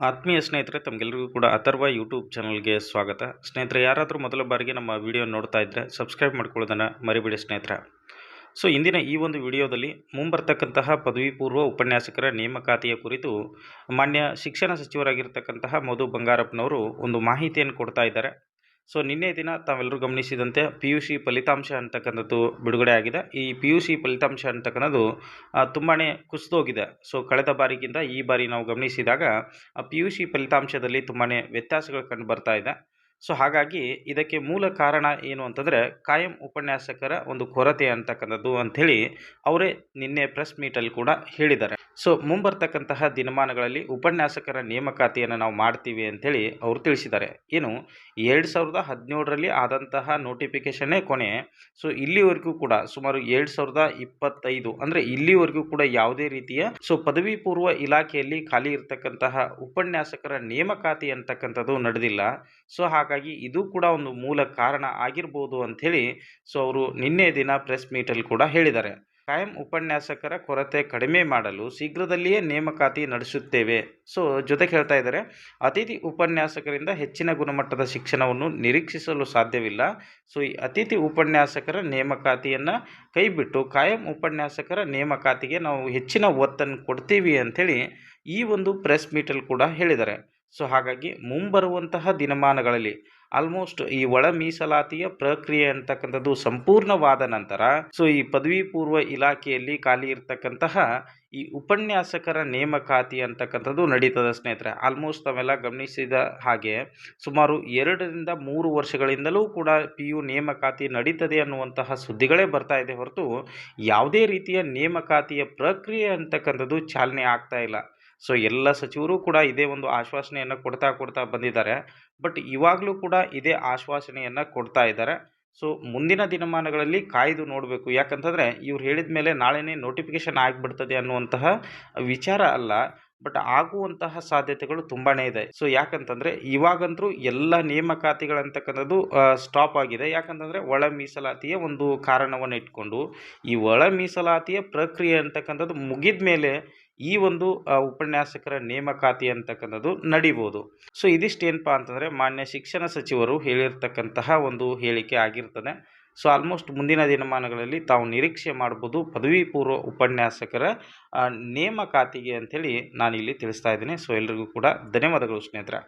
ಆತ್ಮೀಯ ಸ್ನೇಹಿತರೆ, ತಮಗೆಲ್ಲರಿಗೂ ಕೂಡ ಅಥರ್ವ ಯೂಟ್ಯೂಬ್ ಚಾನಲ್ಗೆ ಸ್ವಾಗತ. ಸ್ನೇಹಿತರೆ, ಯಾರಾದರೂ ಮೊದಲ ಬಾರಿಗೆ ನಮ್ಮ ವಿಡಿಯೋ ನೋಡ್ತಾ ಇದ್ದರೆ ಸಬ್ಸ್ಕ್ರೈಬ್ ಮಾಡ್ಕೊಳ್ಳೋದನ್ನು ಮರಿಬೇಡಿ ಸ್ನೇಹಿತರೆ. ಇಂದಿನ ಈ ಒಂದು ವಿಡಿಯೋದಲ್ಲಿ ಮುಂಬರ್ತಕ್ಕಂತಹ ಪದವಿ ಪೂರ್ವ ಉಪನ್ಯಾಸಕರ ನೇಮಕಾತಿಯ ಕುರಿತು ಮಾನ್ಯ ಶಿಕ್ಷಣ ಸಚಿವರಾಗಿರ್ತಕ್ಕಂತಹ ಮಧು ಬಂಗಾರಪ್ಪನವರು ಒಂದು ಮಾಹಿತಿಯನ್ನು ಕೊಡ್ತಾ ಇದ್ದಾರೆ. ನಿನ್ನೆ ದಿನ ತಾವೆಲ್ಲರೂ ಗಮನಿಸಿದಂತೆ PUC ಫಲಿತಾಂಶ ಅಂತಕ್ಕಂಥದ್ದು ಬಿಡುಗಡೆ ಆಗಿದೆ. ಈ PUC ಫಲಿತಾಂಶ ಅಂತಕ್ಕಂಥದ್ದು ತುಂಬಾ ಕುಸಿದೋಗಿದೆ. ಕಳೆದ ಬಾರಿಗಿಂತ ಈ ಬಾರಿ ನಾವು ಗಮನಿಸಿದಾಗ PUC ಫಲಿತಾಂಶದಲ್ಲಿ ತುಂಬಾ ವ್ಯತ್ಯಾಸಗಳು ಕಂಡು ಬರ್ತಾ ಇದೆ. ಹಾಗಾಗಿ ಇದಕ್ಕೆ ಮೂಲ ಕಾರಣ ಏನು ಅಂತಂದರೆ ಕಾಯಂ ಉಪನ್ಯಾಸಕರ ಒಂದು ಕೊರತೆ ಅಂತಕ್ಕಂಥದ್ದು ಅಂಥೇಳಿ ಅವರೇ ನಿನ್ನೆ ಪ್ರೆಸ್ ಮೀಟಲ್ಲಿ ಕೂಡ ಹೇಳಿದ್ದಾರೆ. ಮುಂಬರ್ತಕ್ಕಂತಹ ದಿನಮಾನಗಳಲ್ಲಿ ಉಪನ್ಯಾಸಕರ ನೇಮಕಾತಿಯನ್ನು ನಾವು ಮಾಡ್ತೀವಿ ಅಂಥೇಳಿ ಅವರು ತಿಳಿಸಿದ್ದಾರೆ. ಏನು 2017ರಲ್ಲಿ ಆದಂತಹ ನೋಟಿಫಿಕೇಷನ್ನೇ ಕೊನೆ. ಇಲ್ಲಿವರೆಗೂ ಕೂಡ ಸುಮಾರು 2025 ಅಂದರೆ ಇಲ್ಲಿವರೆಗೂ ಕೂಡ ಯಾವುದೇ ರೀತಿಯ ಪದವಿ ಪೂರ್ವ ಇಲಾಖೆಯಲ್ಲಿ ಖಾಲಿ ಇರತಕ್ಕಂತಹ ಉಪನ್ಯಾಸಕರ ನೇಮಕಾತಿ ಅಂತಕ್ಕಂಥದ್ದು ನಡೆದಿಲ್ಲ. ಹಾಗಾಗಿ ಇದು ಕೂಡ ಒಂದು ಮೂಲ ಕಾರಣ ಆಗಿರ್ಬೋದು ಅಂಥೇಳಿ ಅವರು ನಿನ್ನೆ ದಿನ ಪ್ರೆಸ್ ಮೀಟಲ್ಲಿ ಕೂಡ ಹೇಳಿದ್ದಾರೆ. ಕಾಯಂ ಉಪನ್ಯಾಸಕರ ಕೊರತೆ ಕಡಿಮೆ ಮಾಡಲು ಶೀಘ್ರದಲ್ಲಿಯೇ ನೇಮಕಾತಿ ನಡೆಸುತ್ತೇವೆ. ಜೊತೆಗೆ ಹೇಳ್ತಾ ಇದ್ದಾರೆ, ಅತಿಥಿ ಉಪನ್ಯಾಸಕರಿಂದ ಹೆಚ್ಚಿನ ಗುಣಮಟ್ಟದ ಶಿಕ್ಷಣವನ್ನು ನಿರೀಕ್ಷಿಸಲು ಸಾಧ್ಯವಿಲ್ಲ. ಈ ಅತಿಥಿ ಉಪನ್ಯಾಸಕರ ನೇಮಕಾತಿಯನ್ನು ಕೈಬಿಟ್ಟು ಕಾಯಂ ಉಪನ್ಯಾಸಕರ ನೇಮಕಾತಿಗೆ ನಾವು ಹೆಚ್ಚಿನ ಒತ್ತನ್ನು ಕೊಡ್ತೀವಿ ಅಂಥೇಳಿ ಈ ಒಂದು ಪ್ರೆಸ್ ಮೀಟಲ್ಲಿ ಕೂಡ ಹೇಳಿದ್ದಾರೆ. ಹಾಗಾಗಿ ಮುಂಬರುವಂತಹ ದಿನಮಾನಗಳಲ್ಲಿ ಆಲ್ಮೋಸ್ಟ್ ಈ ಒಳ ಮೀಸಲಾತಿಯ ಪ್ರಕ್ರಿಯೆ ಅಂತಕ್ಕಂಥದ್ದು ಸಂಪೂರ್ಣವಾದ ನಂತರ ಈ ಪದವಿ ಪೂರ್ವ ಇಲಾಖೆಯಲ್ಲಿ ಖಾಲಿ ಇರತಕ್ಕಂತಹ ಈ ಉಪನ್ಯಾಸಕರ ನೇಮಕಾತಿ ಅಂತಕ್ಕಂಥದ್ದು ನಡೀತದೆ ಸ್ನೇಹಿತರೆ. ಆಲ್ಮೋಸ್ಟ್ ತಾವೆಲ್ಲ ಗಮನಿಸಿದ ಹಾಗೆ ಸುಮಾರು 2ರಿಂದ 3 ವರ್ಷಗಳಿಂದಲೂ ಕೂಡ PU ನೇಮಕಾತಿ ನಡೀತದೆ ಅನ್ನುವಂತಹ ಸುದ್ದಿಗಳೇ ಬರ್ತಾ ಇದೆ ಹೊರತು ಯಾವುದೇ ರೀತಿಯ ನೇಮಕಾತಿಯ ಪ್ರಕ್ರಿಯೆ ಅಂತಕ್ಕಂಥದ್ದು ಚಾಲನೆ ಆಗ್ತಾ ಇಲ್ಲ. ಎಲ್ಲ ಸಚಿವರು ಕೂಡ ಇದೇ ಒಂದು ಆಶ್ವಾಸನೆಯನ್ನು ಕೊಡ್ತಾ ಬಂದಿದ್ದಾರೆ. ಬಟ್ ಇವಾಗಲೂ ಕೂಡ ಇದೇ ಆಶ್ವಾಸನೆಯನ್ನು ಕೊಡ್ತಾ ಇದ್ದಾರೆ. ಮುಂದಿನ ದಿನಮಾನಗಳಲ್ಲಿ ಕಾಯ್ದು ನೋಡಬೇಕು. ಯಾಕಂತಂದರೆ ಇವ್ರು ಹೇಳಿದ ಮೇಲೆ ನಾಳೆನೇ ನೋಟಿಫಿಕೇಷನ್ ಆಗಿಬಿಡ್ತದೆ ಅನ್ನುವಂತಹ ವಿಚಾರ ಅಲ್ಲ, ಬಟ್ ಆಗುವಂತಹ ಸಾಧ್ಯತೆಗಳು ತುಂಬಾ ಇದೆ. ಯಾಕಂತಂದರೆ ಇವಾಗಂತೂ ಎಲ್ಲ ನೇಮಕಾತಿಗಳಂತಕ್ಕಂಥದ್ದು ಸ್ಟಾಪ್ ಆಗಿದೆ. ಯಾಕಂತಂದರೆ ಒಳ ಮೀಸಲಾತಿಯ ಒಂದು ಕಾರಣವನ್ನು ಇಟ್ಕೊಂಡು ಈ ಒಳ ಮೀಸಲಾತಿಯ ಪ್ರಕ್ರಿಯೆ ಅಂತಕ್ಕಂಥದ್ದು ಮುಗಿದ ಮೇಲೆ ಈ ಒಂದು ಉಪನ್ಯಾಸಕರ ನೇಮಕಾತಿ ಅಂತಕ್ಕಂಥದ್ದು ನಡೀಬೋದು. ಇದಿಷ್ಟೇನಪ್ಪ ಅಂತಂದರೆ ಮಾನ್ಯ ಶಿಕ್ಷಣ ಸಚಿವರು ಹೇಳಿರ್ತಕ್ಕಂತಹ ಒಂದು ಹೇಳಿಕೆ ಆಗಿರ್ತದೆ. ಆಲ್ಮೋಸ್ಟ್ ಮುಂದಿನ ದಿನಮಾನಗಳಲ್ಲಿ ತಾವು ನಿರೀಕ್ಷೆ ಮಾಡ್ಬೋದು ಪದವಿ ಪೂರ್ವ ಉಪನ್ಯಾಸಕರ ನೇಮಕಾತಿಗೆ ಅಂಥೇಳಿ ನಾನಿಲ್ಲಿ ತಿಳಿಸ್ತಾ ಇದ್ದೀನಿ. ಎಲ್ರಿಗೂ ಕೂಡ ಧನ್ಯವಾದಗಳು ಸ್ನೇಹಿತರೆ.